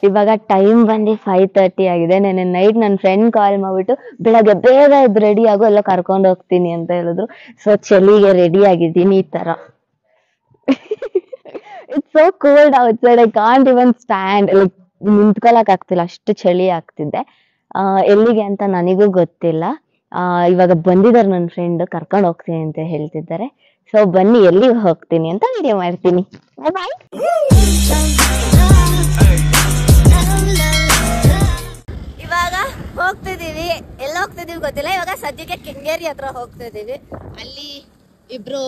ಇವಾಗ ಟೈಮ್ ಬಂದು 5:30 ಆಗಿದೆ. ನೆನ್ನೆ ನೈಟ್ ನನ್ನ ಫ್ರೆಂಡ್ ಕಾಲ್ ಮಾಡ್ಬಿಟ್ಟು ಬೆಳಗ್ಗೆ ಬೇಗ ಎದ್ದು ರೆಡಿ ಆಗೋ ಎಲ್ಲ ಕರ್ಕೊಂಡು ಹೋಗ್ತೀನಿ ಅಂತ ಹೇಳಿದ್ರು. ಸೊ ಚಳಿಗೆ ರೆಡಿ ಆಗಿದ್ದೀನಿ ಈ ತರ. It's so cold outside. I can't even stand. Like ನಿಂತ್ಕೊಳಕ್ ಆಗ್ತಿಲ್ಲ, ಅಷ್ಟು ಚಳಿ ಆಗ್ತಿದೆ. ಎಲ್ಲಿಗೆ ಅಂತ ನನಗೂ ಗೊತ್ತಿಲ್ಲ. ಇವಾಗ ಬಂದಿದ್ದಾರೆ ನನ್ನ ಫ್ರೆಂಡ್, ಕರ್ಕೊಂಡು ಹೋಗ್ತೀನಿ ಅಂತ ಹೇಳ್ತಿದ್ದಾರೆ. ಸೊ ಬನ್ನಿ ಎಲ್ಲಿಗೆ ಹೋಗ್ತೀನಿ ಅಂತ ವಿಡಿಯೋ ಮಾಡ್ತೀನಿ. ಬಾಯ್. ಇವಾಗ ಹೋಗ್ತಿದೀವಿ, ಎಲ್ಲ ಹೋಗ್ತಿದೀವಿ ಗೊತ್ತಿಲ್ಲ. ಇವಾಗ ಸದ್ಯಕ್ಕೆ ಕೆಂಗೇರಿ ಹತ್ರ ಹೋಗ್ತಿದೀವಿ. ಅಲ್ಲಿ ಇಬ್ರು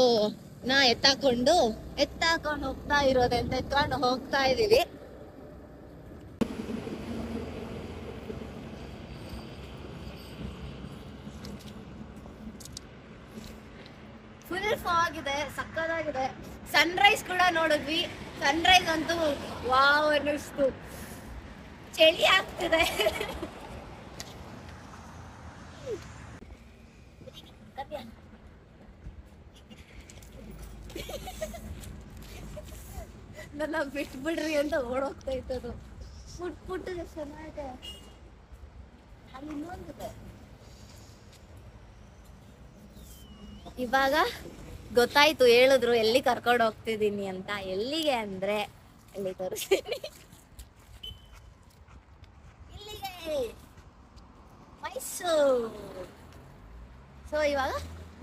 ಎತ್ತಾಕೊಂಡು ಹೋಗ್ತಾ ಇರೋದಂತ ಎತ್ಕೊಂಡು ಹೋಗ್ತಾ ಇದೀವಿ. ಫುಲ್ ಫಾಗ್ ಇದೆ, ಸಕ್ಕದಾಗಿದೆ. ಸನ್ರೈಸ್ ಕೂಡ ನೋಡಿದ್ವಿ. ಸನ್ರೈಸ್ ಅಂತೂ ವಾವ್ ಅನ್ನಿಸ್ತು. ಚಳಿ ಆಗ್ತಿದೆ. ನನ್ನ ಬಿಟ್ಬಿಡ್ರಿ ಅಂತ ಓಡೋಗ್ತಾ ಇತ್ತದು. ಪುಟ್ಟಿಗೆ ಚೆನ್ನಾಗಿದೆ. ಅಲ್ಲಿ ಇನ್ನೊಂದಿದೆ. ಇವಾಗ ಗೊತ್ತಾಯ್ತು, ಹೇಳಿದ್ರು ಎಲ್ಲಿ ಕರ್ಕೊಂಡು ಹೋಗ್ತಿದ್ದೀನಿ ಅಂತ. ಎಲ್ಲಿಗೆ ಅಂದ್ರೆ ಅಲ್ಲಿ ತೋರಿಸ್ತೀನಿ. ಇಲ್ಲಿಗೆ ಮೈಸೂರು. ಸೊ ಇವಾಗ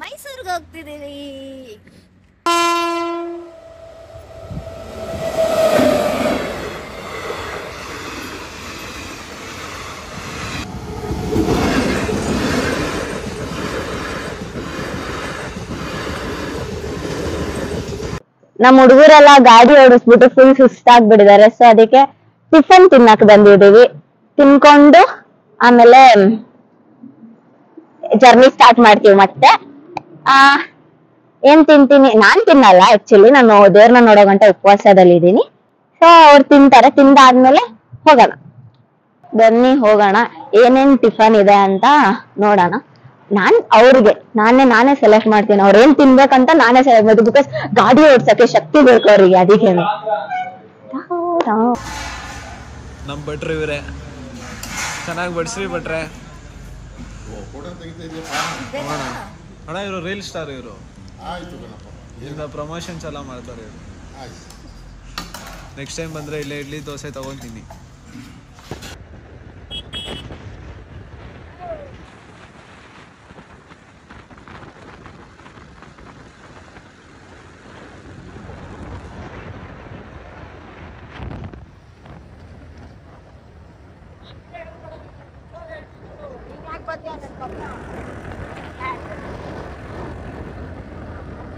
ಮೈಸೂರಿಗೆ ಹೋಗ್ತಿದ್ದೀವಿ. ನಮ್ಮ ಹುಡುಗರೆಲ್ಲ ಗಾಡಿ ಓಡಿಸ್ಬಿಟ್ಟು ಫುಲ್ ಸುಸ್ತಾಗ್ಬಿಟ್ಟಿದ್ದಾರೆ. ಸೊ ಅದಕ್ಕೆ ಟಿಫನ್ ತಿನ್ನಕ್ ಬಂದಿದೀವಿ. ತಿನ್ಕೊಂಡು ಆಮೇಲೆ ಜರ್ನಿ ಸ್ಟಾರ್ಟ್ ಮಾಡ್ತೀವಿ. ಮತ್ತೆ ಏನ್ ತಿಂತೀನಿ, ನಾನ್ ತಿನ್ನಲ್ಲ ಆಕ್ಚುಲಿ. ನಾನು ದೇವ್ರನ್ನ ನೋಡೋ ಗಂಟ ಉಪವಾಸದಲ್ಲಿ ಇದ್ದೀನಿ. ಸೊ ಅವ್ರು ತಿಂತಾರೆ. ತಿಂದಾದ್ಮೇಲೆ ಹೋಗೋಣ. ಬನ್ನಿ ಹೋಗೋಣ. ಏನೇನ್ ಟಿಫನ್ ಇದೆ ಅಂತ ನೋಡೋಣ. ನಾನೇ ಸೆಲೆಕ್ಟ್ ಮಾಡ್ತೀನಿ. ಅವ್ರ ಏನ್ ತಿನ್ಬೇಕಂತ ನಾನೇ ಸೆಲೆಕ್ಟ್ ಮಾಡ್ತೀನಿ. ಬಿಕಾಸ್ ಗಾಡಿ ಓಡ್ಸಕ್ಕೆ ಶಕ್ತಿ ಬೇಕು ಅವ್ರಿಗೆ. ಅದಕ್ಕೆ ನಮ್ ಭಟ್ರು ಇವರೇ, ಚೆನ್ನಾಗಿ ಬಡ್ಸ್ರಿ ಭಟ್ರೆ. ಅಣ್ಣ ಇವರು ರೀಲ್ ಸ್ಟಾರ್. ಇವರು ಇಂದ ಪ್ರಮೋಷನ್ಸ್ ಎಲ್ಲ ಮಾಡ್ತಾರೆ ಇವರು. ನೆಕ್ಸ್ಟ್ ಟೈಮ್ ಬಂದ್ರೆ ಇಲ್ಲೇ ಇಡ್ಲಿ ದೋಸೆ ತಗೊಂತೀನಿ.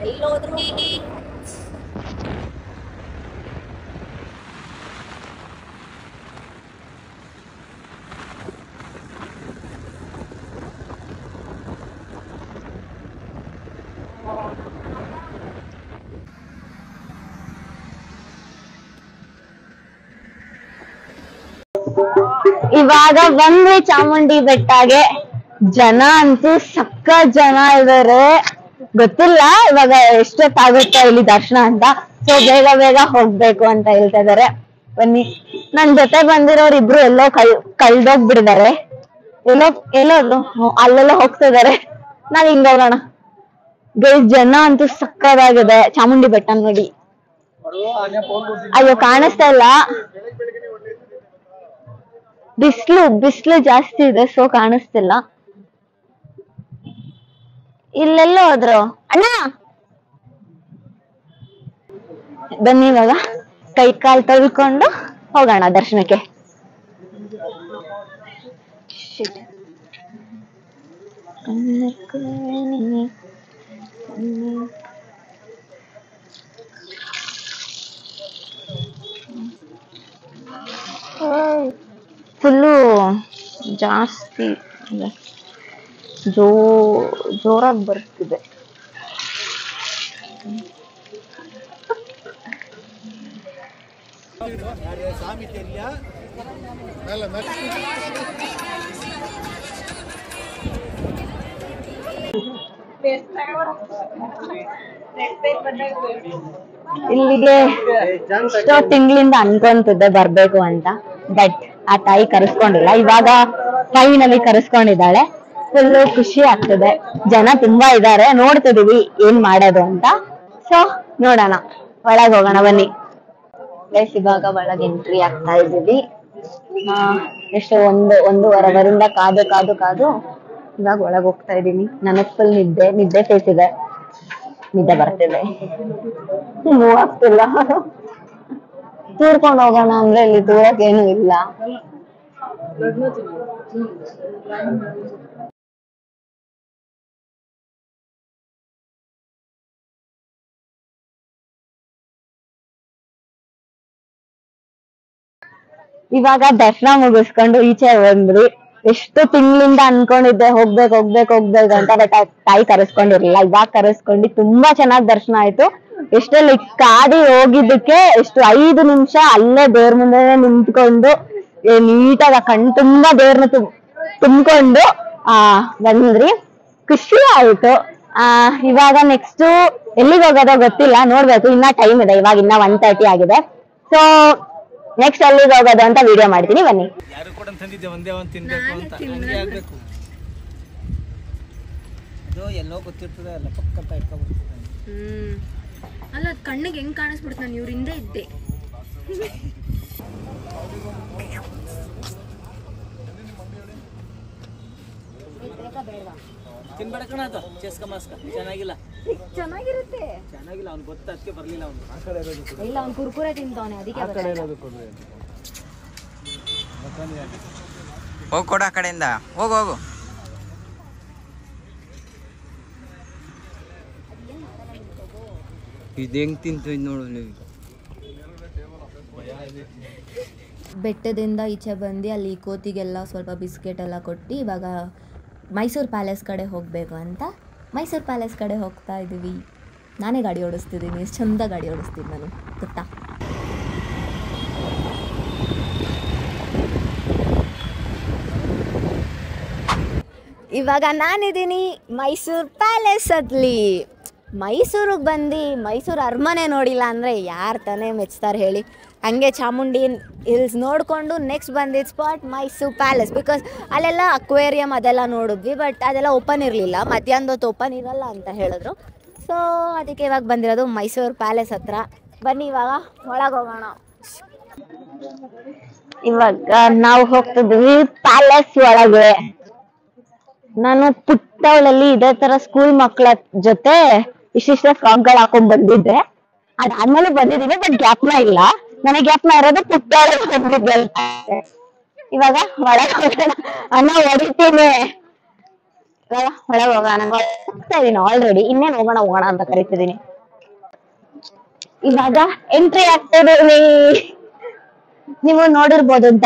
ಎಲ್ಲೋದ್ರು ಇವಾಗ ಬಂದ್ವಿ ಚಾಮುಂಡಿ ಬೆಟ್ಟಗೆ. ಜನ ಅಂತೂ ಸಕ್ಕ ಜನ ಇದಾರೆ. ಗೊತ್ತಿಲ್ಲ ಇವಾಗ ಎಷ್ಟೊತ್ತಾಗುತ್ತೆ ಇಲ್ಲಿ ದರ್ಶನ ಅಂತ. ಸೊ ಬೇಗ ಹೋಗ್ಬೇಕು ಅಂತ ಹೇಳ್ತಾ ಇದಾರೆ. ಬನ್ನಿ. ನನ್ ಜೊತೆ ಬಂದಿರೋರು ಇಬ್ರು ಎಲ್ಲೋ ಕಳ್ದೋಗ್ಬಿಟ್ಟಿದ್ದಾರೆ. ಎಲ್ಲೋದ್ರು ಅಲ್ಲೆಲ್ಲ ಹೋಗ್ತಾ ಇದಾರೆ. ನಾವ್ ಹಿಂಗ ಹೋಗೋಣ. ಜನ ಅಂತೂ ಸಕ್ಕದಾಗಿದೆ. ಚಾಮುಂಡಿ ಬೆಟ್ಟ ನೋಡಿ. ಅಯ್ಯೋ ಕಾಣಿಸ್ತಾ ಇಲ್ಲ. ಬಿಸ್ಲು ಜಾಸ್ತಿ ಇದೆ. ಸೊ ಕಾಣಿಸ್ತಿಲ್ಲ. ಇಲ್ಲೆಲ್ಲ ಹೋದ್ರು ಅಣ್ಣ. ಬನ್ನಿ ಇವಾಗ ಕೈ ಕಾಲ್ ತೊಳ್ಕೊಂಡು ಹೋಗೋಣ ದರ್ಶನಕ್ಕೆ. ಫುಲ್ಲು ಜಾಸ್ತಿ ಜೋರಾಗಿ ಬರ್ತಿದೆ. ಇಲ್ಲಿಗೆ ಎಷ್ಟೋ ತಿಂಗಳಿಂದ ಅನ್ಕೊಂತಿದ್ದೆ ಬರ್ಬೇಕು ಅಂತ. ಬಟ್ ಆ ತಾಯಿ ಕರೆಸ್ಕೊಂಡಿಲ್ಲ. ಇವಾಗ ಫೈನಲಿ ಕರೆಸ್ಕೊಂಡಿದ್ದಾಳೆ. ಫುಲ್ ಖುಷಿ ಆಗ್ತದೆ. ಜನ ತುಂಬಾ ಇದ್ದಾರೆ, ನೋಡ್ತಿದೀವಿ ಏನ್ ಮಾಡೋದು ಅಂತ. ಸೊ ನೋಡೋಣ, ಒಳಗ್ ಹೋಗೋಣ ಬನ್ನಿ. ಇವಾಗ ಒಳಗೆ ಎಂಟ್ರಿ ಆಗ್ತಾ ಇದ್ದೀವಿ. ಎಷ್ಟು ಒಂದೂವರೆವರಿಂದ ಕಾದು ಇವಾಗ ಒಳಗ್ ಹೋಗ್ತಾ ಇದ್ದೀನಿ. ನನಗ್ ಫುಲ್ ನಿದ್ದೆ ಸೇತಿದೆ, ನಿದ್ದೆ ಬರ್ತಿದೆ, ಮೂವ್ ಆಗ್ತಿಲ್ಲ. ತೂರ್ಕೊಂಡು ಹೋಗೋಣ ಅಂದ್ರೆ ಇಲ್ಲಿ ತೂರಕ್ ಏನು ಇಲ್ಲ. ಇವಾಗ ದರ್ಶನ ಮುಗಿಸ್ಕೊಂಡು ಈಚೆ ಬಂದ್ರಿ. ಎಷ್ಟು ತಿಂಗಳಿಂದ ಅನ್ಕೊಂಡಿದ್ದೆ ಹೋಗ್ಬೇಕು ಅಂತ, ಬಟ್ ತಾಯಿ ಕರೆಸ್ಕೊಂಡಿರ್ಲಿಲ್ಲ. ಇವಾಗ ಕರೆಸ್ಕೊಂಡು ತುಂಬಾ ಚೆನ್ನಾಗಿ ದರ್ಶನ ಆಯ್ತು. ಎಷ್ಟೆಲ್ಲ ಕಾದಿ ಹೋಗಿದ್ದಕ್ಕೆ ಎಷ್ಟು 5 ನಿಮಿಷ ಅಲ್ಲೇ ದೇವ್ರ ಮುಂದೆ ನಿಂತ್ಕೊಂಡು ನೀಟಾಗ ಕಣ್ ತುಂಬಾ ದೇವ್ರನ್ನ ತುಂಬ್ಕೊಂಡು ಬಂದ್ರಿ. ಖುಷಿ ಆಯ್ತು. ಇವಾಗ ನೆಕ್ಸ್ಟ್ ಎಲ್ಲಿಗೆ ಹೋಗೋದೋ ಗೊತ್ತಿಲ್ಲ, ನೋಡ್ಬೇಕು. ಇನ್ನ ಟೈಮ್ ಇದೆ, ಇವಾಗ ಇನ್ನ 1:30 ಆಗಿದೆ. ಸೊ ನೆಕ್ಸ್ಟ್ ಎಲ್ಲಿಗೆ ಹೋಗೋದು ಅಂತ ವಿಡಿಯೋ ಮಾಡ್ತೀನಿ, ಬನ್ನಿ. ಯಾರು ಕೂಡ ತಂದಿದ್ದೆ ಒಂದೇ ಒಂದು ತಿನ್ಬೇಕು ಅಂತ, ಹಂಗೆ ಆಗ್ಬೇಕು. ಅದು ಎಲ್ಲೋ ಗೊತ್ತಿರ್ತದೆ, ಎಲ್ಲ ಪಕ್ಕ ಅಂತ ಇಟ್ಕೊಬಿಡ್ತದೆ. ಅಲ್ಲ, ಕಣ್ಣಿಗೆ ಹೆಂಗ್ ಕಾಣಿಸ್ಬಿಡ್ತು, ನಾನು ಇವ್ರಿಂದ ಇದ್ದೆ. ತಿನ್ಬೇಡ ಕಣ, ಅದು ಚೇಸ್ಕ ಮಾಸ್ಕ ಚೆನ್ನಾಗಿಲ್ಲ. ಚೆನ್ನಾಗಿರುತ್ತೆ, ಚೆನ್ನಾಗಿಲ್ಲ. ಅವ್ನು ಗೊತ್ತ, ಅದಕ್ಕೆ ಬರ್ಲಿಲ್ಲ ಅವನು. ಆ ಕಡೆ ಇರೋದು ಇಲ್ಲ, ಅವ್ನು ಕುರ್ಕುರೆ ತಿಂತವನೆ, ಅದಕ್ಕೆ. ಆ ಕಡೆ ಇರೋದು ಕೊಡ್ರಿ. ಹೋಗ್ ಕೊಡ, ಆ ಕಡೆಯಿಂದ ಹೋಗು. ಇದು ಹೆಂಗ್ ತಿಂತು ನೋಡು ನೀವು. ಬೆಟ್ಟದಿಂದ ಈಚೆ ಬಂದು ಅಲ್ಲಿ ಕೋತಿಗೆಲ್ಲ ಸ್ವಲ್ಪ ಬಿಸ್ಕೆಟ್ ಎಲ್ಲ ಕೊಟ್ಟು ಇವಾಗ ಮೈಸೂರು ಪ್ಯಾಲೇಸ್ ಕಡೆ ಹೋಗಬೇಕು ಅಂತ ಮೈಸೂರು ಪ್ಯಾಲೇಸ್ ಕಡೆ ಹೋಗ್ತಾ ಇದ್ದೀವಿ. ನಾನೇ ಗಾಡಿ ಓಡಿಸ್ತಿದ್ದೀನಿ, ಎಷ್ಟು ಚಂದ ಗಾಡಿ ಓಡಿಸ್ತೀನಿ ನಾನು, ಗೊತ್ತಾ? ಇವಾಗ ನಾನಿದ್ದೀನಿ ಮೈಸೂರು ಪ್ಯಾಲೇಸ್ ಅಲ್ಲಿ. ಮೈಸೂರಿಗೆ ಬಂದು ಮೈಸೂರು ಅರಮನೆ ನೋಡಿಲ್ಲ ಅಂದರೆ ಯಾರು ತಾನೇ ಮೆಚ್ತಾರೆ ಹೇಳಿ. ಹಂಗೆ ಚಾಮುಂಡಿ ಹಿಲ್ಸ್ ನೋಡಿಕೊಂಡು ನೆಕ್ಸ್ಟ್ ಬಂದಿದ್ದ ಸ್ಪಾಟ್ ಮೈಸೂರು ಪ್ಯಾಲೇಸ್. ಬಿಕಾಸ್ ಅಲ್ಲೆಲ್ಲ ಅಕ್ವೇರಿಯಮ್ ಅದೆಲ್ಲ ನೋಡಿದ್ವಿ, ಬಟ್ ಅದೆಲ್ಲ ಓಪನ್ ಇರಲಿಲ್ಲ, ಮಧ್ಯಾಹ್ನದ ಹೊತ್ತು ಓಪನ್ ಇರಲ್ಲ ಅಂತ ಹೇಳಿದ್ರು. ಸೊ ಅದಕ್ಕೆ ಇವಾಗ ಬಂದಿರೋದು ಮೈಸೂರು ಪ್ಯಾಲೇಸ್ ಹತ್ರ. ಬನ್ನಿ ಇವಾಗ ಒಳಗೆ ಹೋಗೋಣ. ಇವಾಗ ನಾವು ಹೋಗ್ತಿದ್ವಿ ಪ್ಯಾಲೇಸ್ ಒಳಗೆ. ನಾನು ಪುಟ್ಟವಳಲ್ಲಿ ಇದೇ ತರ ಸ್ಕೂಲ್ ಮಕ್ಕಳ ಜೊತೆ ಇಷ್ಟಿಷ್ಟ ಫ್ರಾಕ್ಗಳು ಹಾಕೊಂಡ್ ಬಂದಿದ್ದೆ. ಅದಾದ್ಮೇಲೆ ಬಂದಿದ್ದೀನಿ, ಬಟ್ ಜ್ಞಾಪನ ಇಲ್ಲ. ನನಗೆ ಜ್ಞಾಪನ ಇರೋದು ಪುಟ್ಟವಳಲ್ಲಿ ಬಂದಿದ್ದೆ. ಇವಾಗ ಒಳಗೆ ಹೋಗೋಣ. ಅಣ್ಣ ಹೊಡಿತೀನಿ, ಇವಾಗ ಒಳಗೆ ಹೋಗೋಣ. ಹೋಗ್ತಾ ಇದೀನಿ ಆಲ್ರೆಡಿ, ಇನ್ನೇನು ಹೋಗೋಣ ಅಂತ ಕರಿತಿದ್ದೀನಿ. ಇವಾಗ ಎಂಟ್ರಿ ಆಗ್ತಿದೀವಿ. ನೀವು ನೋಡಿರ್ಬೋದು ಅಂತ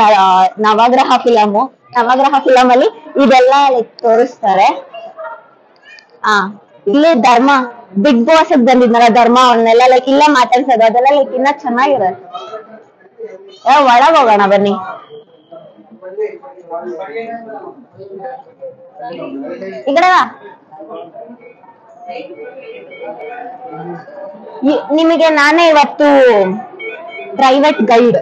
ನವಗ್ರಹ ಫಿಲಮ್ ಅಲ್ಲಿ ಇದೆಲ್ಲ ತೋರಿಸ್ತಾರೆ. ಇಲ್ಲಿ ಧರ್ಮ ಬಿಗ್ ಬಾಸ್ ಬಂದಿದ್ನಲ್ಲ, ಧರ್ಮ ಅವನ್ನೆಲ್ಲ ಇಲ್ಲೇ ಮಾತಾಡ್ಸೋದು, ಅದೆಲ್ಲ ಇನ್ನ ಚೆನ್ನಾಗಿರುತ್ತೆ. ಒಳಗ್ ಹೋಗೋಣ ಬನ್ನಿ. ಈ ಕಡೆ ನಿಮಗೆ ನಾನೇ ಇವತ್ತು ಪ್ರೈವೇಟ್ ಗೈಡ್.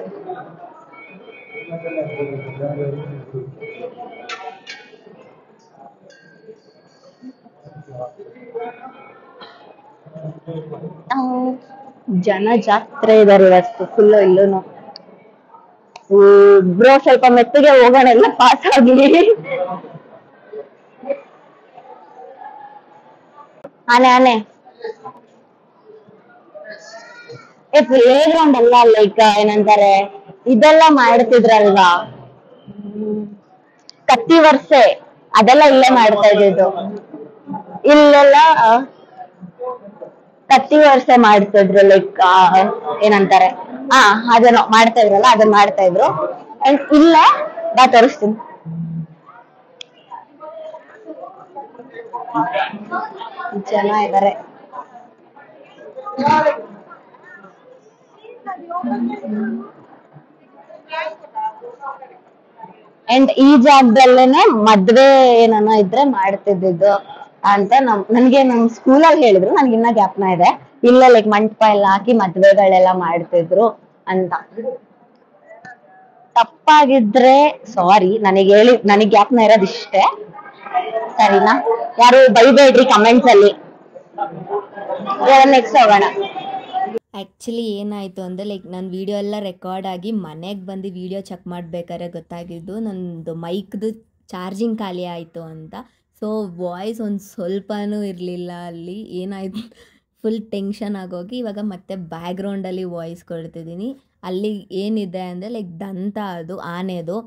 ಜನ ಜಾತ್ರೆ ಇದಾರೆ ಇವತ್ತು ಫುಲ್. ಇಲ್ಲೂನು ಬ್ರೋ ಸ್ವಲ್ಪ ಮೆತ್ತಿಗೆ ಹೋಗೋಣ, ಎಲ್ಲ ಪಾಸ್ ಆಗಿ. ಆನೆ ಪ್ಲೇ ಗ್ರೌಂಡ್ ಎಲ್ಲ ಲೈಕ್ ಏನಂತಾರೆ ಇದೆಲ್ಲ ಮಾಡ್ತಿದ್ರಲ್ವಾ, ಕತ್ತಿ ವರ್ಷೆ ಅದೆಲ್ಲ ಇಲ್ಲೇ ಮಾಡ್ತಾ ಇದ್ದಿದ್ದು. ಇಲ್ಲೆಲ್ಲ ಕತ್ತಿ ವರ್ಷೆ ಮಾಡ್ತಿದ್ರು, ಲೈಕ್ ಏನಂತಾರೆ ಅದನ್ನ ಮಾಡ್ತಾ ಇದ್ರಲ್ಲ, ಅದನ್ನ ಮಾಡ್ತಾ ಇದ್ರು. ಇಲ್ಲೇ ಬಾ ತೋರಿಸ್ತೀನಿ. ಜನ ಇದಾರೆ. ಅಂಡ್ ಈ ಜಾಗದಲ್ಲೇನೆ ಮದ್ವೆ ಏನನ್ನ ಇದ್ರೆ ಮಾಡ್ತಿದ್ದು ಅಂತ ನನ್ಗೆ ನಮ್ ಸ್ಕೂಲಲ್ಲಿ ಹೇಳಿದ್ರು. ನನ್ಗೆ ಇನ್ನ ಜ್ಞಾಪನ ಇದೆ. ಇಲ್ಲ ಲೈಕ್ ಮಂಟಪ ಎಲ್ಲ ಹಾಕಿ ಮದ್ವೆಗಳೆಲ್ಲ ಮಾಡ್ತಿದ್ರು ಅಂತ. ತಪ್ಪಾಗಿದ್ರೆ ಸಾರಿ, ನನಗೆ ಜ್ಞಾಪನ ಇರೋದಿಷ್ಟೇ, ಸರಿನಾ? ಯಾರು ಬೈಬೇಡ್ರಿ ಕಮೆಂಟ್ಸ್ ಅಲ್ಲಿ. ನೆಕ್ಸ್ಟ್ ಹೋಗೋಣ. ಆ್ಯಕ್ಚುಲಿ ಏನಾಯಿತು ಅಂದರೆ ಲೈಕ್ ನನ್ನ ವೀಡಿಯೋ ಎಲ್ಲ ರೆಕಾರ್ಡ್ ಆಗಿ ಮನೆಗೆ ಬಂದು ವೀಡಿಯೋ ಚೆಕ್ ಮಾಡಬೇಕಾದ್ರೆ ಗೊತ್ತಾಗಿದ್ದು ನನ್ನದು ಮೈಕ್ದು ಚಾರ್ಜಿಂಗ್ ಖಾಲಿ ಆಯಿತು ಅಂತ. ಸೊ ವಾಯ್ಸ್ ಒಂದು ಸ್ವಲ್ಪನೂ ಇರಲಿಲ್ಲ ಅಲ್ಲಿ. ಏನಾಯ್ತು, ಫುಲ್ ಟೆನ್ಷನ್ ಆಗೋಗಿ ಇವಾಗ ಮತ್ತೆ ಬ್ಯಾಕ್ಗ್ರೌಂಡಲ್ಲಿ ವಾಯ್ಸ್ ಕೊಡ್ತಿದ್ದೀನಿ. ಅಲ್ಲಿ ಏನಿದೆ ಅಂದರೆ ಲೈಕ್ ದಂತ, ಅದು ಆನೆದು,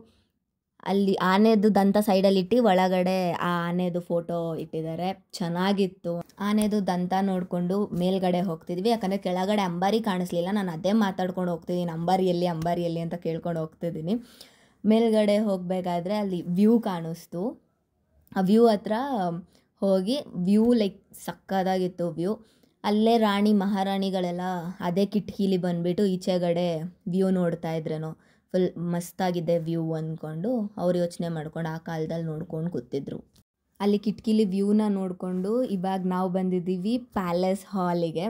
ಅಲ್ಲಿ ಆನೆದು ದಂತ ಸೈಡಲ್ಲಿ ಇಟ್ಟು ಒಳಗಡೆ ಆ ಆನೆದು ಫೋಟೋ ಇಟ್ಟಿದ್ದಾರೆ. ಚೆನ್ನಾಗಿತ್ತು. ಆನೆದು ದಂತ ನೋಡಿಕೊಂಡು ಮೇಲ್ಗಡೆ ಹೋಗ್ತಿದ್ವಿ, ಯಾಕಂದರೆ ಕೆಳಗಡೆ ಅಂಬಾರಿ ಕಾಣಿಸ್ಲಿಲ್ಲ. ನಾನು ಅದೇ ಮಾತಾಡ್ಕೊಂಡು ಹೋಗ್ತಿದ್ದೀನಿ, ಅಂಬಾರಿ ಎಲ್ಲಿ ಅಂತ ಕೇಳ್ಕೊಂಡು ಹೋಗ್ತಿದ್ದೀನಿ. ಮೇಲ್ಗಡೆ ಹೋಗಬೇಕಾದ್ರೆ ಅಲ್ಲಿ ವ್ಯೂ ಕಾಣಿಸ್ತು. ಆ ವ್ಯೂ ಹತ್ರ ಹೋಗಿ ವ್ಯೂ ಲೈಕ್ ಸಕ್ಕದಾಗಿತ್ತು ವ್ಯೂ. ಅಲ್ಲೇ ರಾಣಿ ಮಹಾರಾಣಿಗಳೆಲ್ಲ ಅದೇ ಕಿಟಕಿಲಿ ಬಂದುಬಿಟ್ಟು ಈಚೆಗಡೆ ವ್ಯೂ ನೋಡ್ತಾ ಇದ್ರೇನೋ. ಫುಲ್ ಮಸ್ತಾಗಿದೆ ವ್ಯೂ ಅಂದ್ಕೊಂಡು ಅವ್ರು ಯೋಚನೆ ಮಾಡ್ಕೊಂಡು ಆ ಕಾಲದಲ್ಲಿ ನೋಡ್ಕೊಂಡು ಕೂತಿದ್ರು. ಅಲ್ಲಿ ಕಿಟಕಿಲಿ ವ್ಯೂನ ನೋಡಿಕೊಂಡು ಇವಾಗ ನಾವು ಬಂದಿದ್ದೀವಿ ಪ್ಯಾಲೇಸ್ ಹಾಲಿಗೆ.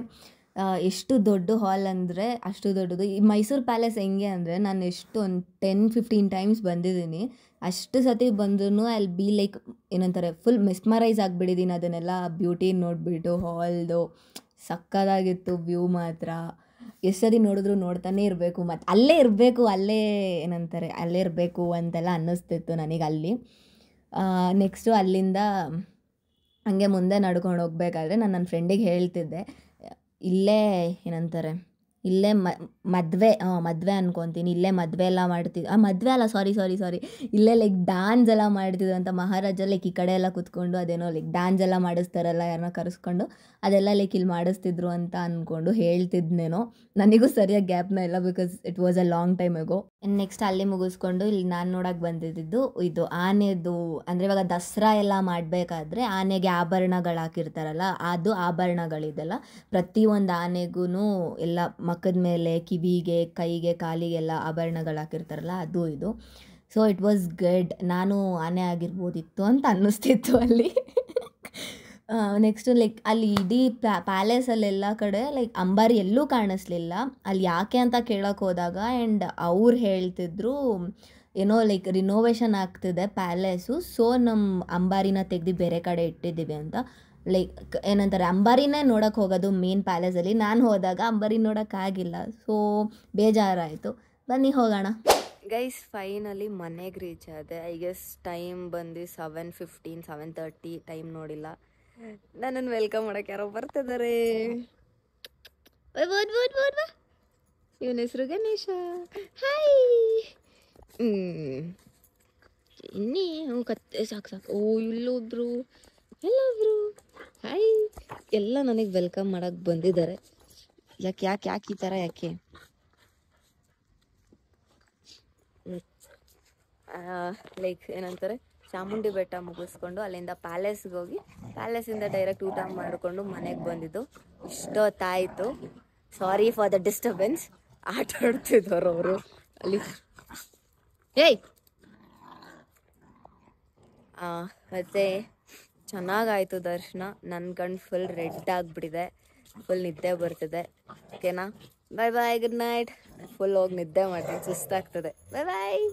ಎಷ್ಟು ದೊಡ್ಡ ಹಾಲ್ ಅಂದರೆ ಅಷ್ಟು ದೊಡ್ಡದು. ಈ ಮೈಸೂರು ಪ್ಯಾಲೇಸ್ ಹೆಂಗೆ ಅಂದರೆ ನಾನು ಎಷ್ಟು ಒಂದು 10-15 ಟೈಮ್ಸ್ ಬಂದಿದ್ದೀನಿ. ಅಷ್ಟು ಸತಿ ಬಂದ್ರೂ ಅಲ್ಲಿ ಬಿ ಲೈಕ್ ಏನಂತಾರೆ, ಫುಲ್ ಮೆಸ್ಮರೈಸ್ ಆಗಿಬಿಟ್ಟಿದ್ದೀನಿ ಅದನ್ನೆಲ್ಲ ಬ್ಯೂಟಿ ನೋಡಿಬಿಟ್ಟು. ಹಾಲ್ದು ಸಕ್ಕದಾಗಿತ್ತು ವ್ಯೂ ಮಾತ್ರ. ಎಷ್ಟು ಸತಿ ನೋಡಿದ್ರು ನೋಡ್ತಾನೆ ಇರಬೇಕು, ಮತ್ತು ಅಲ್ಲೇ ಇರಬೇಕು ಅಂತೆಲ್ಲ ಅನ್ನಿಸ್ತಿತ್ತು ನನಗೆ ಅಲ್ಲಿ. ನೆಕ್ಸ್ಟು ಅಲ್ಲಿಂದ ಹಂಗೆ ಮುಂದೆ ನಡ್ಕೊಂಡು ಹೋಗ್ಬೇಕಾದ್ರೆ ನಾನು ನನ್ನ ಫ್ರೆಂಡಿಗೆ ಹೇಳ್ತಿದ್ದೆ, ಇಲ್ಲೇ ಇಲ್ಲೇ ಮದುವೆ ಅನ್ಕೊತೀನಿ, ಇಲ್ಲೇ ಮದುವೆ ಎಲ್ಲ ಮಾಡ್ತಿದ್ದು, ಮದುವೆ ಅಲ್ಲ ಸಾರಿ ಇಲ್ಲೇ ಲೈಕ್ ಡ್ಯಾನ್ಸ್ ಎಲ್ಲ ಮಾಡ್ತಿದ್ರು ಅಂತ. ಮಹಾರಾಜ ಲೈಕ್ ಈ ಕಡೆ ಎಲ್ಲ ಕೂತ್ಕೊಂಡು ಅದೇನೋ ಲೈಕ್ ಡ್ಯಾನ್ಸ್ ಎಲ್ಲ ಮಾಡಿಸ್ತಾರಲ್ಲ ಯಾರನ್ನ ಕರೆಸ್ಕೊಂಡು, ಅದೆಲ್ಲ ಲೈಕ್ ಇಲ್ಲಿ ಮಾಡಿಸ್ತಿದ್ರು ಅಂತ ಅಂದ್ಕೊಂಡು ಹೇಳ್ತಿದ್ನೇನೋ. ನನಗೂ ಸರಿಯಾಗಿ ಜ್ಞಾಪನ ಇಲ್ಲ, because it was a long time ago. Next ಅಲ್ಲಿ ಮುಗಿಸ್ಕೊಂಡು ಇಲ್ಲಿ ನಾನು ನೋಡೋಕೆ ಬಂದಿದ್ದು ಇದು ಆನೆದು, ಅಂದರೆ ಇವಾಗ ದಸರಾ ಎಲ್ಲ ಮಾಡಬೇಕಾದ್ರೆ ಆನೆಗೆ ಆಭರಣಗಳು ಹಾಕಿರ್ತಾರಲ್ಲ, ಅದು ಆಭರಣಗಳಿದೆಲ್ಲ ಪ್ರತಿಯೊಂದು ಆನೆಗೂ ಎಲ್ಲ ಮಕ್ಕದ ಮೇಲೆ, ಕಿವಿಗೆ, ಕೈಗೆ, ಕಾಲಿಗೆಲ್ಲ ಆಭರಣಗಳು ಹಾಕಿರ್ತಾರಲ್ಲ, ಅದು ಇದು. So it was good. ನಾನು ಆನೆ ಆಗಿರ್ಬೋದಿತ್ತು ಅಂತ ಅನ್ನಿಸ್ತಿತ್ತು ಅಲ್ಲಿ. ನೆಕ್ಸ್ಟು ಲೈಕ್ ಅಲ್ಲಿ ಇಡೀ ಪ್ಯಾಲೇಸಲ್ಲೆಲ್ಲ ಕಡೆ ಲೈಕ್ ಅಂಬಾರಿ ಎಲ್ಲೂ ಕಾಣಿಸ್ಲಿಲ್ಲ. ಅಲ್ಲಿ ಯಾಕೆ ಅಂತ ಕೇಳೋಕೆ ಹೋದಾಗ ಆ್ಯಂಡ್ ಅವ್ರು ಹೇಳ್ತಿದ್ರು ಏನೋ ಲೈಕ್ ರಿನೋವೇಷನ್ ಆಗ್ತಿದೆ ಪ್ಯಾಲೇಸು, ಸೊ ನಮ್ಮ ಅಂಬಾರಿನ ತೆಗೆದು ಬೇರೆ ಕಡೆ ಇಟ್ಟಿದ್ದೀವಿ ಅಂತ. ಲೈಕ್ ಏನಂತಾರೆ, ಅಂಬಾರಿನೇ ನೋಡೋಕೆ ಹೋಗೋದು ಮೇನ್ ಪ್ಯಾಲೇಸಲ್ಲಿ. ನಾನು ಹೋದಾಗ ಅಂಬಾರಿ ನೋಡೋಕ್ಕಾಗಿಲ್ಲ, ಸೊ ಬೇಜಾರಾಯಿತು. ಬನ್ನಿ ಹೋಗೋಣ. ಗೈಸ್ ಫೈನಲಿ ಮನೆಗೆ ರೀಚ್ ಆದೆ. ಐ ಗೆಸ್ ಟೈಮ್ ಬಂದು 7:15, 7:30 ಟೈಮ್ ನೋಡಿಲ್ಲ. ನನ್ನನ್ನು ವೆಲ್ಕಮ್ ಮಾಡೋಕೆ ಯಾರೋ ಬರ್ತಿದ್ದಾರೆ. ಇವನ ಹೆಸರು ಗಣೇಶ. ಹಾಯ್. ಇನ್ನಿ ಕತ್ತೆ ಸಾಕು. ಓ ಇಲ್ಲೊಬ್ರು ಹಾಯ್. ಎಲ್ಲ ನನಗೆ ವೆಲ್ಕಮ್ ಮಾಡೋಕ್ಕೆ ಬಂದಿದ್ದಾರೆ. ಯಾಕೆ ಈ ಥರ ಯಾಕೆ? ಲೈಕ್ ಏನಂತಾರೆ, ಚಾಮುಂಡಿ ಬೆಟ್ಟ ಮುಗಿಸ್ಕೊಂಡು ಅಲ್ಲಿಂದ ಪ್ಯಾಲೇಸ್ಗೆ ಹೋಗಿ ಪ್ಯಾಲೇಸಿಂದ ಡೈರೆಕ್ಟ್ ಊಟ ಮಾಡಿಕೊಂಡು ಮನೆಗೆ ಬಂದಿದ್ದು. ಇಷ್ಟೊತ್ತಾಯಿತು. Sorry for the disturbance. ಆಟ ಆಡ್ತಿದ್ದವರು ಅವರು ಅಲ್ಲಿ. ಏಯ್ ಮತ್ತು ಚೆನ್ನಾಗಾಯಿತು ದರ್ಶನ. ನನ್ನ ಕಣ್ಣು ಫುಲ್ ರೆಡ್ ಆಗಿಬಿಟ್ಟಿದೆ, ಫುಲ್ ನಿದ್ದೆ ಬರ್ತಿದೆ. ಓಕೆನಾ, ಬಾಯ್ ಗುಡ್ ನೈಟ್. ಫುಲ್ ಹೋಗಿ ನಿದ್ದೆ ಮಾಡ್ತೀನಿ, ಸುಸ್ತಾಗ್ತದೆ. ಬಾಯ್.